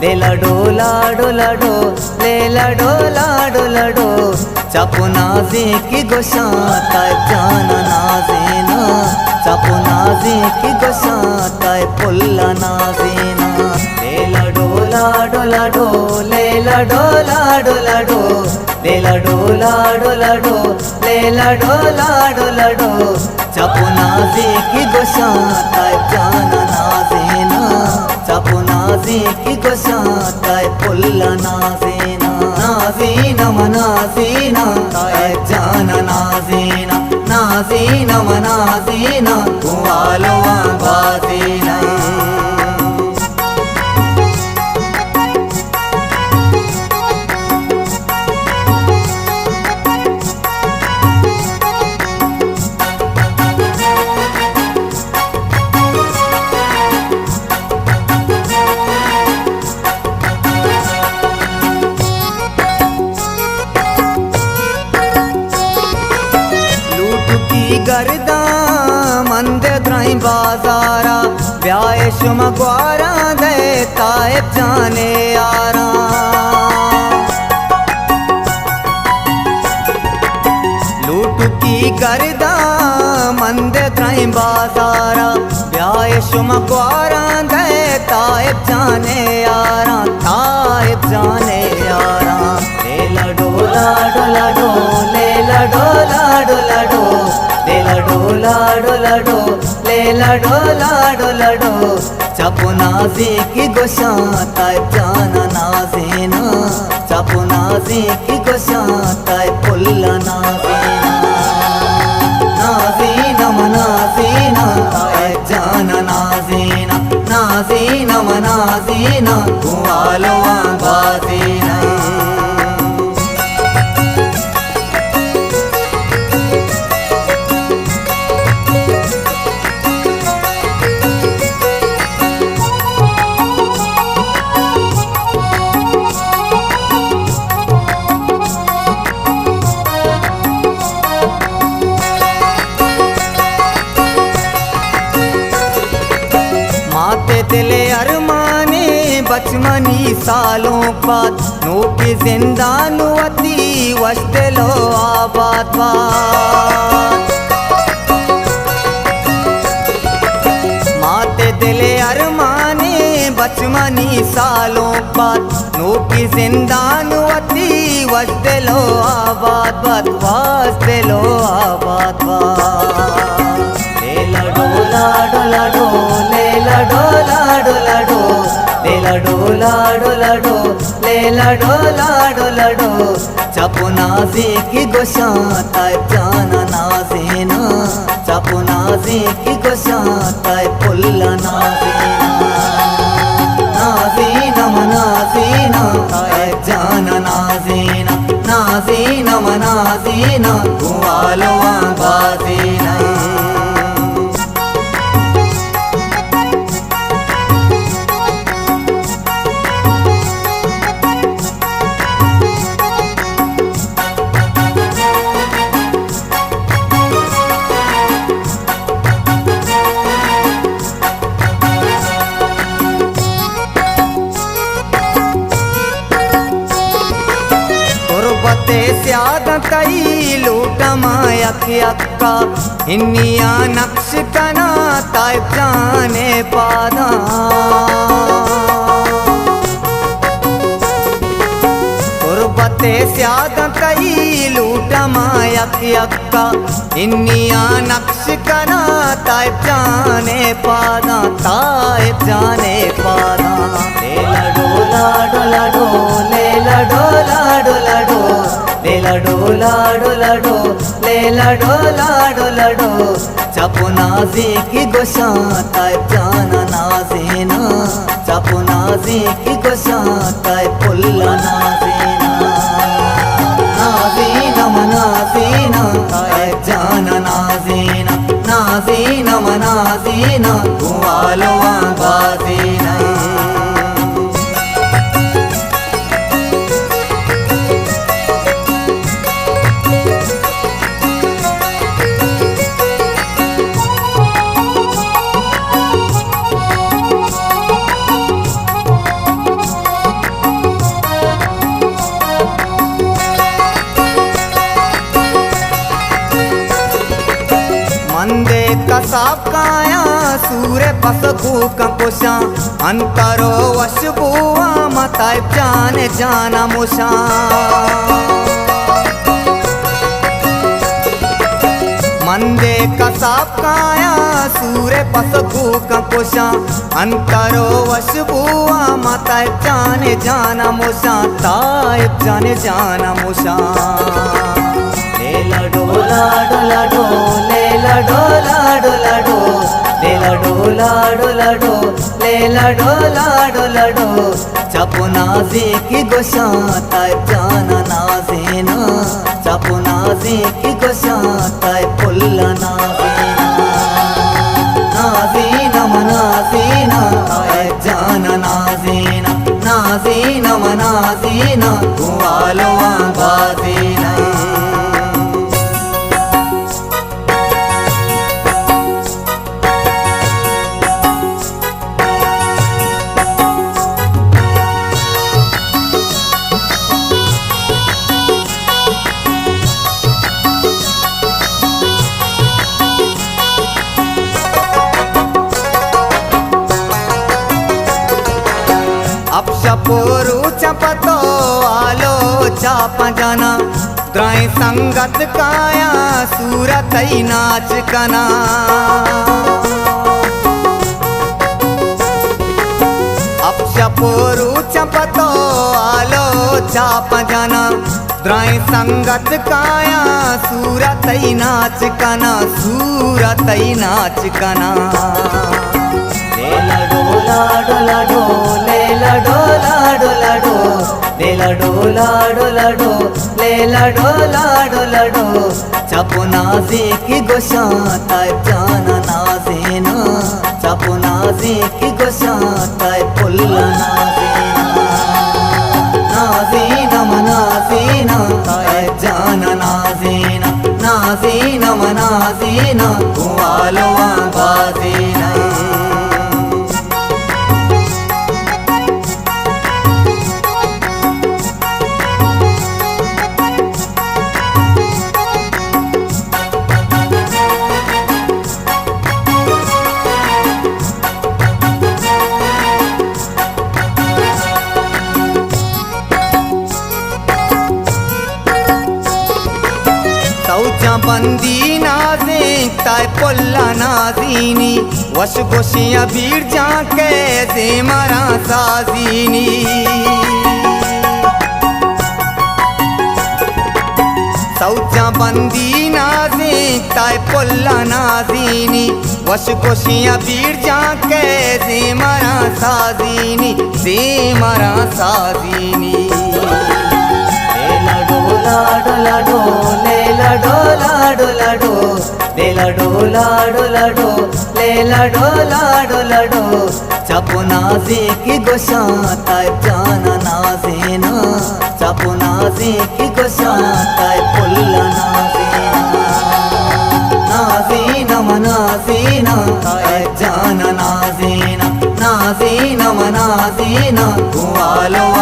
लेला डोला डोला डो लेला डोला डोला डो चापू नाजी की गोशाता जाना नाजीना चापू नाजी की गोशाता पुल्ला नाजीना लेला डोला डोला डो लेला डोला डोला डो लेला डोला डोला डो लेला डोला डोला डो चापू नाजी की गोशाता जाना नाजीना चापू नाजी की गोशाता पुल्ला नाजीना नाजीना मनाजीना जाना नाजीना नाजीना मनाजीना कुआलो बाजीना गर्दा मंद द्राई बाजारा ब्याह शुम ग्वारा दे ताइब जाने यारा लूट की गर्दा मंद द्राई बाजारा ब्याह शुम ग्वारा दे ताइब जाने यारा ताइब जाने यारा लेला डोला डोला डो लेला डोला डोला डो लेला डोला डोला डो लेला डोला डोला डो चापू नाजी की गोशाता जाना नाजीना चापू नाजी की गोशाता पुल्ला नाजीना नाजीना मनाजीना जाना नाजीना नाजीना मनाजीना कुआलो बाजीना दिले अरमाने बचमनी सालों बाद नो की जिंदानुवती वश्तलो आबाद माते दिले अरमाने बचमनी सालों बाद नो की जिंदानुवती वश्तलो आबाद वश्तलो आबाद लेला डोला डोला डो लेला डोला डोला डो लेला डोला डोला डो लेला डोला डोला डो चापू नाजी की गोशाता जाना नाजीना चापू नाजी की गोशाता पुल्ला नाजीना नाजीना मनाजीना जाना नाजीना नाजीना मनाजीना कुआलो बाजीना स्याद कई लूटा मायक यक्का हिन्निया नक्श कना ताइब जाने पादा गुरबते स्याद कई लूटा मायक यक्का हिन्निया नक्श कना ताइब जाने पादा ताइब जाने पादा लेला डोला डोला डो लेला डोला डोला डो लेला डोला डोला डो लेला डोला डोला डो चापू नाजी की गोशाता जाना नाजीना चापू नाजी की गोशाता पुल्ला नाजीना नाजीना मनाजीना जाना नाजीना नाजीना मनाजीना कुआलो बाजीना कसाब काया सूर्य पस भूकंपोशा अंतरो वश बुआ मताय जाने जाना मोशा मंदे कसाब काया सूर्य पस भूकंपोशा अंतरो वश बुआ मताय जाने जाना मोशा ताय जाने जाना मोशा लेला डोला डोला डो लेला डोला डोला डो लेला डोला डोला डो लेला डोला डोला डो चापो नाजी की गोशा ताय जाना नाजीना चापो नाजी की गोशा ताय पुल्ला नाजीना नाजीना मनाजीना ताय जाना नाजीना नाजीना मनाजीना कुआलो बाजीना अपशपोरु चपतो आलो चाप जाना द्राय संगत काया सूरत ही नाच कना अपशपोरु चपतो आलो चाप जाना द्राय संगत काया सूरत ही नाच कना सूरत ही नाच कना लेला डोला डोला डो लेला डोला डोला डो लेला डोला डोला डो लेला डोला डोला डो चापो नाजी की गोशा ताय जाना नाजीना चापो नाजी की गोशा ताय पुल्ला नाजीना नाजीना मनाजीना ताय जाना नाजीना नाजीना मनाजीना कुआलो बाजीना बंदी नाजे ताय पुल्ला नाजीनी वश गोशिया भीड़ जाके से मरा साजीनी सौचा बंदी नाजे ताय पुल्ला नाजीनी वश गोशिया भीड़ जाके से मरा साजीनी से मरा साजीनी डोला डोला डो लेला डोला डोला डो लेला डोला डोला डो लेला डोला डोला डो चापो नाजी की गोशा ताय जाना नाजीना चापो नाजी की गोशा ताय पुल्ला नाजीना नाजीना मनाजीना ताय जाना नाजीना नाजीना मनाजीना कुआलो